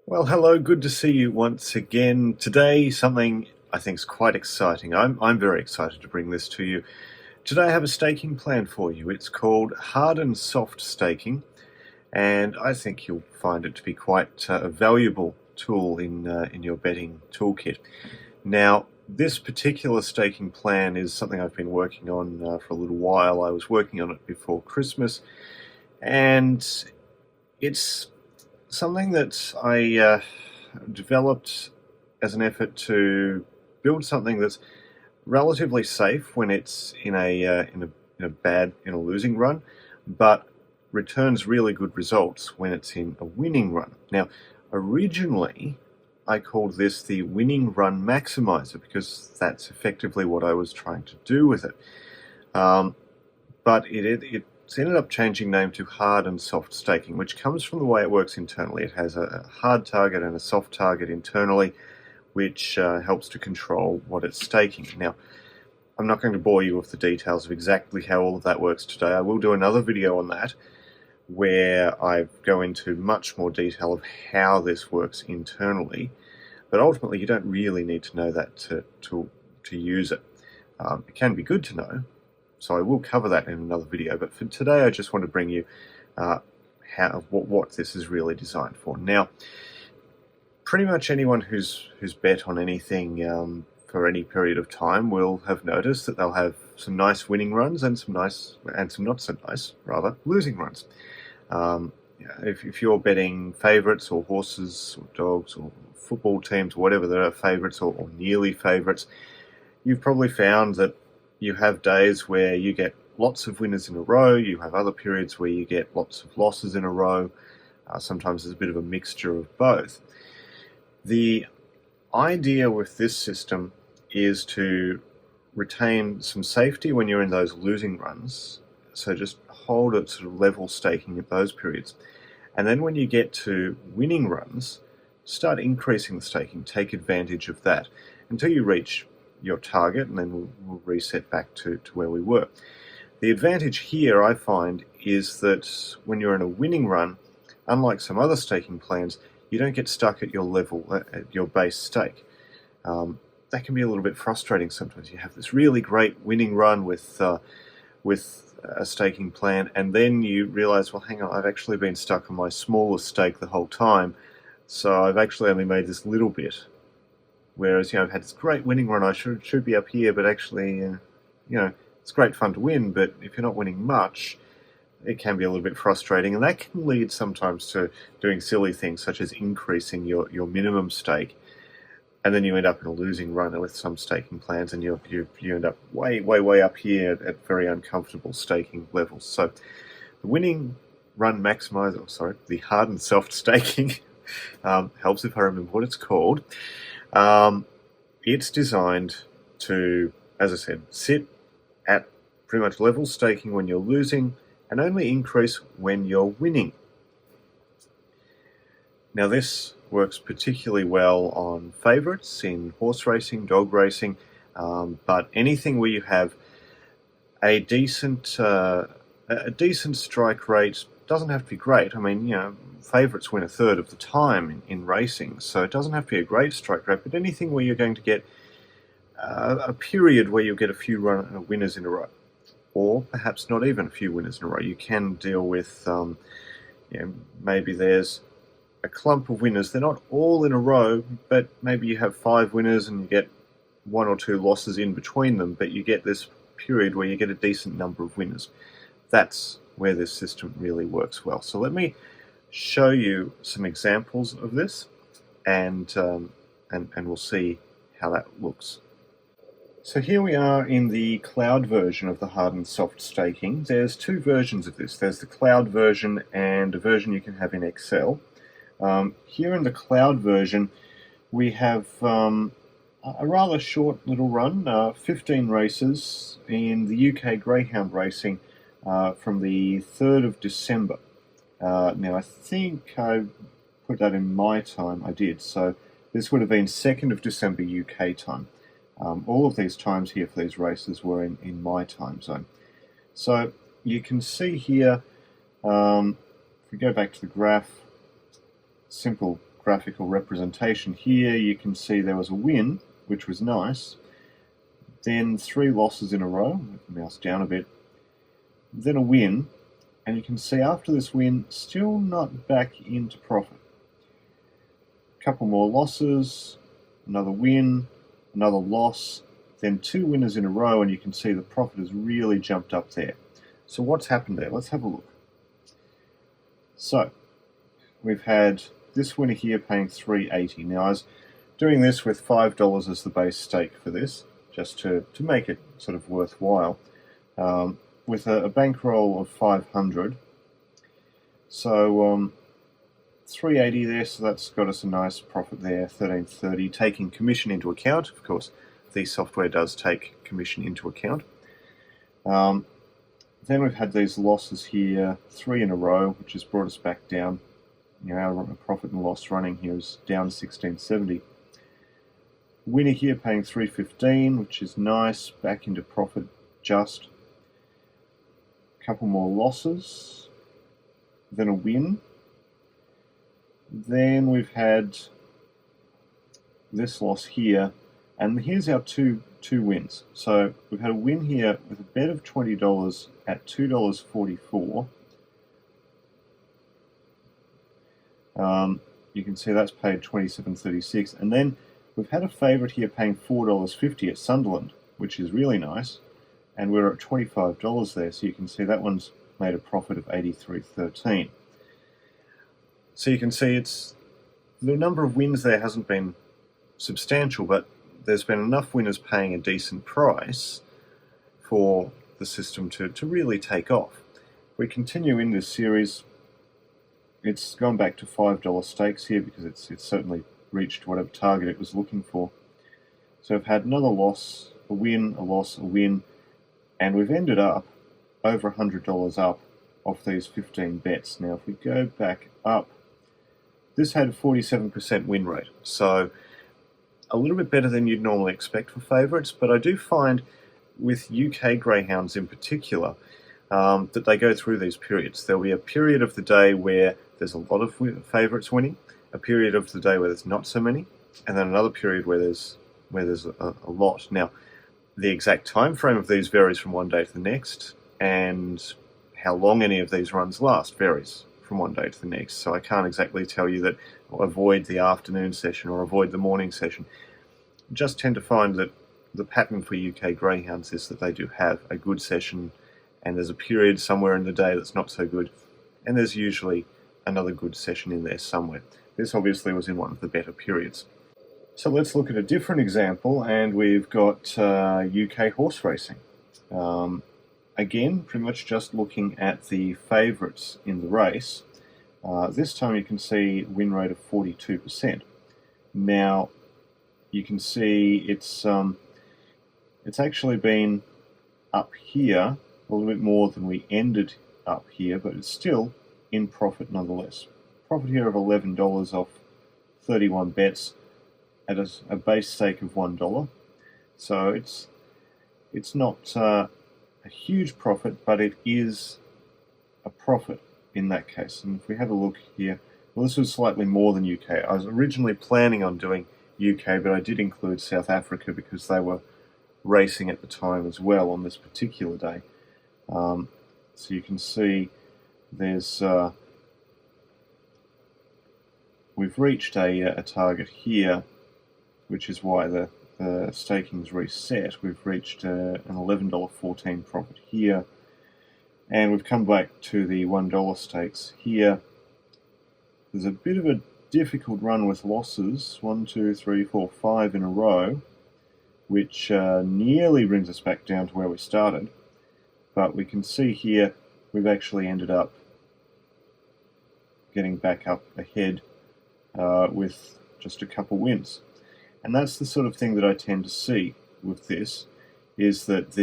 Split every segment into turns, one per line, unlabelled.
Well, hello, good to see you once again. Today, something I think is quite exciting. I'm very excited to bring this to you. Today, I have a staking plan for you. It's called hard and soft staking, and I think you'll find it to be quite a valuable tool in your betting toolkit. Now, this particular staking plan is something I've been working on for a little while. I was working on it before Christmas, and it's something that I developed as an effort to build something that's relatively safe when it's in a losing run, but returns really good results when it's in a winning run. Now, originally, I called this the winning run maximizer because that's effectively what I was trying to do with it. But it's ended up changing name to hard and soft staking, which comes from the way it works internally. It has a hard target and a soft target internally, which helps to control what it's staking. Now, I'm not going to bore you with the details of exactly how all of that works today. I will do another video on that, where I go into much more detail of how this works internally. But ultimately, you don't really need to know that to use it. It can be good to know, so I will cover that in another video. But for today, I just want to bring you what this is really designed for. Now, pretty much anyone who's bet on anything for any period of time will have noticed that they'll have some nice winning runs and some not so nice, rather, losing runs. If you're betting favourites or horses or dogs or football teams, whatever that are favourites or nearly favourites, you've probably found that you have days where you get lots of winners in a row, you have other periods where you get lots of losses in a row. Sometimes there's a bit of a mixture of both. The idea with this system is to retain some safety when you're in those losing runs, so just hold it sort of level staking at those periods. And then when you get to winning runs, start increasing the staking, take advantage of that until you reach your target, and then we'll reset back to where we were. The advantage here, I find, is that when you're in a winning run, unlike some other staking plans, you don't get stuck at your level, at your base stake. That can be a little bit frustrating sometimes. You have this really great winning run with a staking plan, and then you realize, well, hang on, I've actually been stuck on my smallest stake the whole time, so I've actually only made this little bit. Whereas, I've had this great winning run, I should be up here, but actually, it's great fun to win, but if you're not winning much, it can be a little bit frustrating, and that can lead sometimes to doing silly things, such as increasing your minimum stake, and then you end up in a losing run with some staking plans, and you end up way up here at very uncomfortable staking levels. So the winning run maximizer, the hard and soft staking, helps if I remember what it's called. It's designed to, as I said, sit at pretty much level staking when you're losing and only increase when you're winning. Now, this works particularly well on favourites in horse racing, dog racing, but anything where you have a decent strike rate. Doesn't have to be great. I mean, favourites win a third of the time in racing, so it doesn't have to be a great strike rate, but anything where you're going to get a period where you'll get a few winners in a row, or perhaps not even a few winners in a row. You can deal with, maybe there's a clump of winners. They're not all in a row, but maybe you have 5 winners and you get 1 or 2 losses in between them, but you get this period where you get a decent number of winners. That's where this system really works well. So let me show you some examples of this, and we'll see how that looks. So here we are in the cloud version of the hard and soft staking. There's 2 versions of this. There's the cloud version and a version you can have in Excel. Here in the cloud version, we have a rather short little run, 15 races in the UK Greyhound racing from the 3rd of December. Now, I think I put that in my time. I did. So this would have been 2nd of December UK time. All of these times here for these races were in my time zone. So you can see here, if we go back to the graph, simple graphical representation here, you can see there was a win, which was nice, then 3 losses in a row, move the mouse down a bit, then a win, and you can see after this win, still not back into profit. A couple more losses, another win, another loss, then 2 winners in a row, and you can see the profit has really jumped up there. So what's happened there? Let's have a look. So we've had this winner here paying $3.80. Now I was doing this with $5 as the base stake for this, just to make it sort of worthwhile, with a bankroll of 500. So $3.80 there, so that's got us a nice profit there, $13.30, taking commission into account. Of course, the software does take commission into account. Then we've had these losses here, 3 in a row, which has brought us back down. You know, our profit and loss running here is down $16.70. Winner here paying $3.15, which is nice, back into profit just. A couple more losses, then a win. Then we've had this loss here, and here's our two wins. So we've had a win here with a bet of $20 at $2.44. You can see that's paid $27.36, and then we've had a favourite here paying $4.50 at Sunderland, which is really nice, and we're at $25 there, so you can see that one's made a profit of $83.13. So you can see the number of wins there hasn't been substantial, but there's been enough winners paying a decent price for the system to really take off. If we continue in this series, it's gone back to $5 stakes here because it's certainly reached whatever target it was looking for. So I've had another loss, a win, a loss, a win, and we've ended up over $100 up off these 15 bets. Now if we go back up, this had a 47% win rate, so a little bit better than you'd normally expect for favourites, but I do find with UK greyhounds in particular that they go through these periods. There'll be a period of the day where there's a lot of favourites winning, a period of the day where there's not so many, and then another period where there's a lot. Now, the exact time frame of these varies from one day to the next, and how long any of these runs last varies from one day to the next. So I can't exactly tell you that avoid the afternoon session or avoid the morning session. I just tend to find that the pattern for UK greyhounds is that they do have a good session, and there's a period somewhere in the day that's not so good, and there's usually another good session in there somewhere. This obviously was in one of the better periods. So let's look at a different example, and we've got UK horse racing. Again, pretty much just looking at the favourites in the race. This time you can see win rate of 42%. Now you can see it's actually been up here a little bit more than we ended up here, but it's still in profit nonetheless. Profit here of $11 off 31 bets at a base stake of $1. So it's not a huge profit, but it is a profit in that case. And if we have a look here, well, this was slightly more than UK. I was originally planning on doing UK, but I did include South Africa because they were racing at the time as well on this particular day. So you can see there's we've reached a target here, which is why the staking's reset. We've reached an $11.14 profit here, and we've come back to the $1 stakes here. There's a bit of a difficult run with losses, 1, 2, 3, 4, 5 in a row, which nearly brings us back down to where we started. But we can see here we've actually ended up getting back up ahead with just a couple wins. And that's the sort of thing that I tend to see with this, is that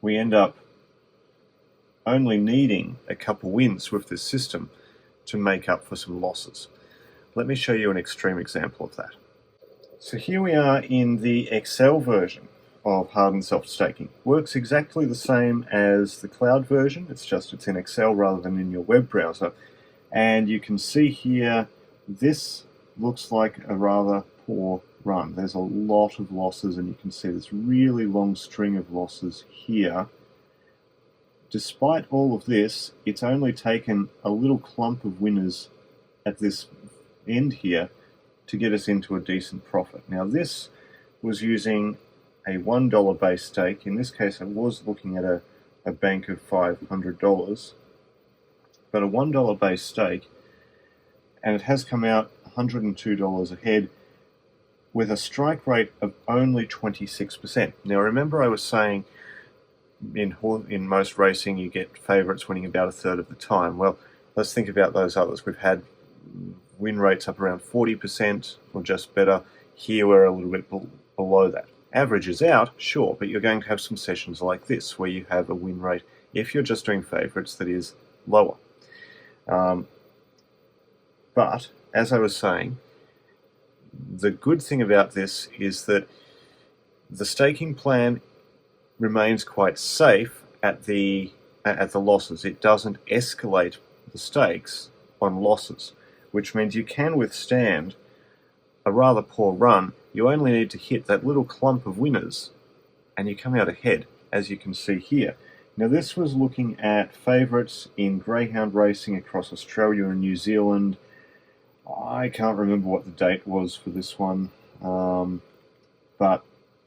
we end up only needing a couple wins with this system to make up for some losses. Let me show you an extreme example of that. So here we are in the Excel version of hard and soft staking. Works exactly the same as the cloud version, it's in Excel rather than in your web browser. And you can see here, this looks like a rather poor run. There's a lot of losses, and you can see this really long string of losses here. Despite all of this, it's only taken a little clump of winners at this end here to get us into a decent profit. Now this was using a $1 base stake. In this case I was looking at a bank of $500, but a $1 base stake, and it has come out $102 ahead with a strike rate of only 26%. Now remember, I was saying in most racing you get favourites winning about a third of the time. Well, let's think about those others. We've had win rates up around 40% or just better. Here we're a little bit below that. Averages out, sure, but you're going to have some sessions like this where you have a win rate, if you're just doing favourites, that is lower. But as I was saying, the good thing about this is that the staking plan remains quite safe at the losses. It doesn't escalate the stakes on losses, which means you can withstand a rather poor run. You only need to hit that little clump of winners and you come out ahead, as you can see here. Now this was looking at favourites in greyhound racing across Australia and New Zealand. I can't remember what the date was for this one, but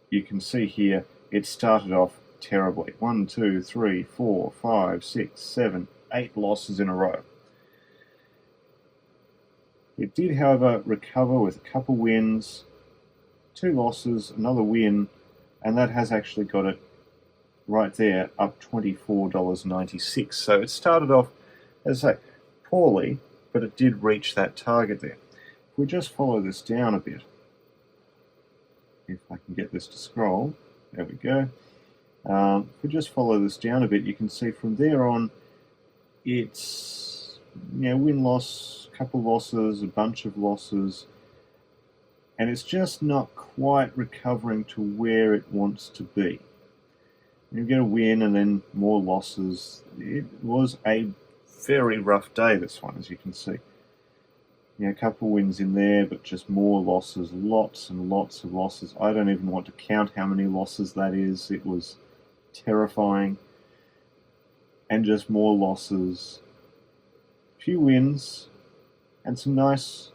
you can see here it started off terribly. 1, 2, 3, 4, 5, 6, 7, 8 losses in a row. It did, however, recover with a couple wins, 2 losses, another win, and that has actually got it right there, up $24.96. So it started off, as I say, poorly, but it did reach that target there. If we just follow this down a bit, if I can get this to scroll, there we go. If we just follow this down a bit, you can see from there on, it's win-loss, couple losses, a bunch of losses, and it's just not quite recovering to where it wants to be. You get a win and then more losses. It was a very rough day, this one, as you can see. A couple wins in there, but just more losses, lots and lots of losses. I don't even want to count how many losses that is. It was terrifying. And just more losses. A few wins, and some nice,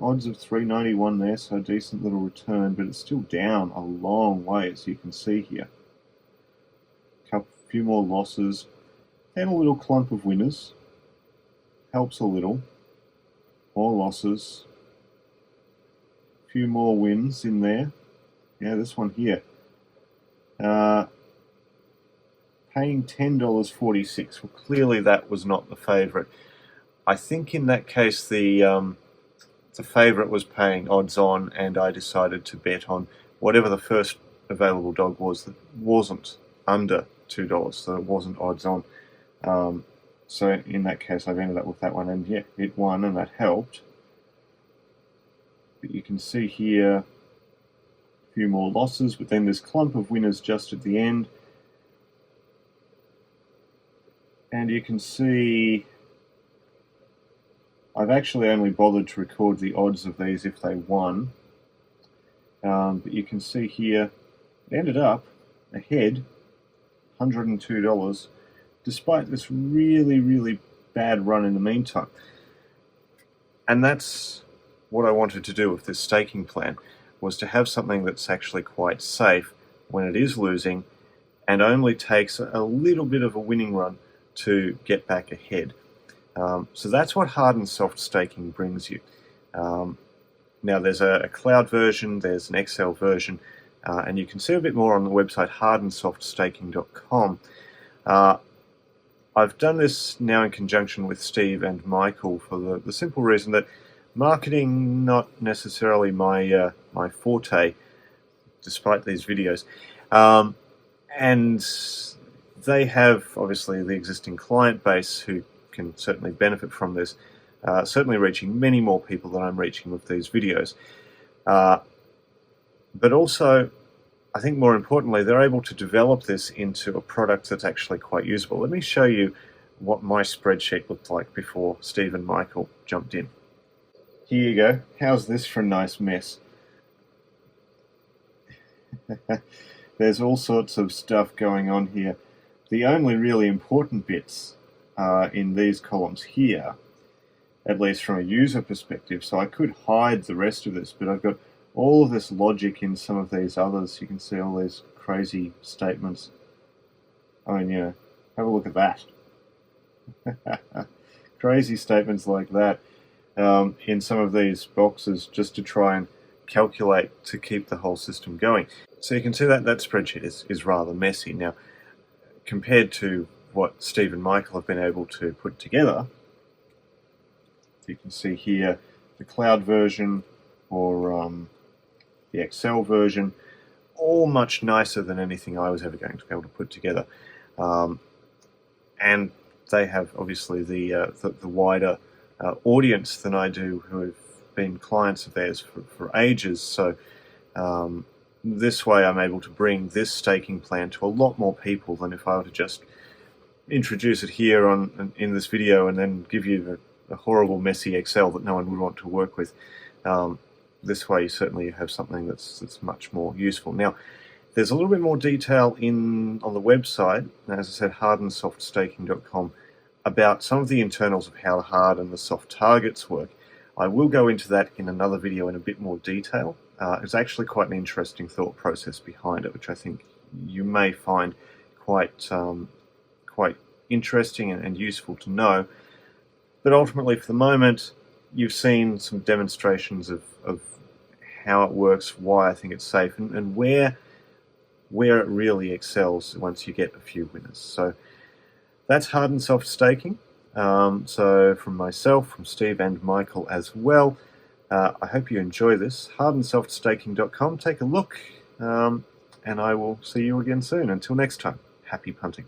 odds of 391 there, so a decent little return, but it's still down a long way, as you can see here. Few more losses, and a little clump of winners. Helps a little. More losses. A few more wins in there. This one here. Paying $10.46. Well, clearly that was not the favourite. I think in that case the favourite was paying odds on, and I decided to bet on whatever the first available dog was that wasn't under $2, so it wasn't odds on. So in that case I've ended up with that one, and yeah, it won, and that helped. But you can see here a few more losses, but then this clump of winners just at the end. And you can see I've actually only bothered to record the odds of these if they won. But you can see here it ended up ahead, $102, despite this really, really bad run in the meantime. And that's what I wanted to do with this staking plan, was to have something that's actually quite safe when it is losing, and only takes a little bit of a winning run to get back ahead. So that's what hard and soft staking brings you. Now there's a cloud version, there's an Excel version, and you can see a bit more on the website hardandsoftstaking.com. I've done this now in conjunction with Steve and Michael for the simple reason that marketing not necessarily my forte, despite these videos. And they have obviously the existing client base who can certainly benefit from this, certainly reaching many more people than I'm reaching with these videos. But also, I think more importantly, they're able to develop this into a product that's actually quite usable. Let me show you what my spreadsheet looked like before Steve and Michael jumped in. Here you go. How's this for a nice mess? There's all sorts of stuff going on here. The only really important bits are in these columns here, at least from a user perspective. So I could hide the rest of this, but I've got all of this logic in some of these others. You can see all these crazy statements. I mean, yeah, have a look at that. Crazy statements like that in some of these boxes just to try and calculate to keep the whole system going. So you can see that that spreadsheet is rather messy. Now, compared to what Steve and Michael have been able to put together, you can see here the cloud version or the Excel version, all much nicer than anything I was ever going to be able to put together. And they have obviously the wider audience than I do, who have been clients of theirs for ages. So this way I'm able to bring this staking plan to a lot more people than if I were to just introduce it here in this video and then give you the horrible messy Excel that no one would want to work with. This way you certainly have something that's much more useful. Now, there's a little bit more detail on the website, as I said, hardandsoftstaking.com, about some of the internals of how the hard and the soft targets work. I will go into that in another video in a bit more detail. It's actually quite an interesting thought process behind it, which I think you may find quite interesting and useful to know. But ultimately, for the moment, you've seen some demonstrations of how it works, why I think it's safe, and where it really excels once you get a few winners. So that's hard and soft staking. So from myself, from Steve and Michael as well, I hope you enjoy this. hardandsoftstaking.com. Take a look, and I will see you again soon. Until next time, happy punting.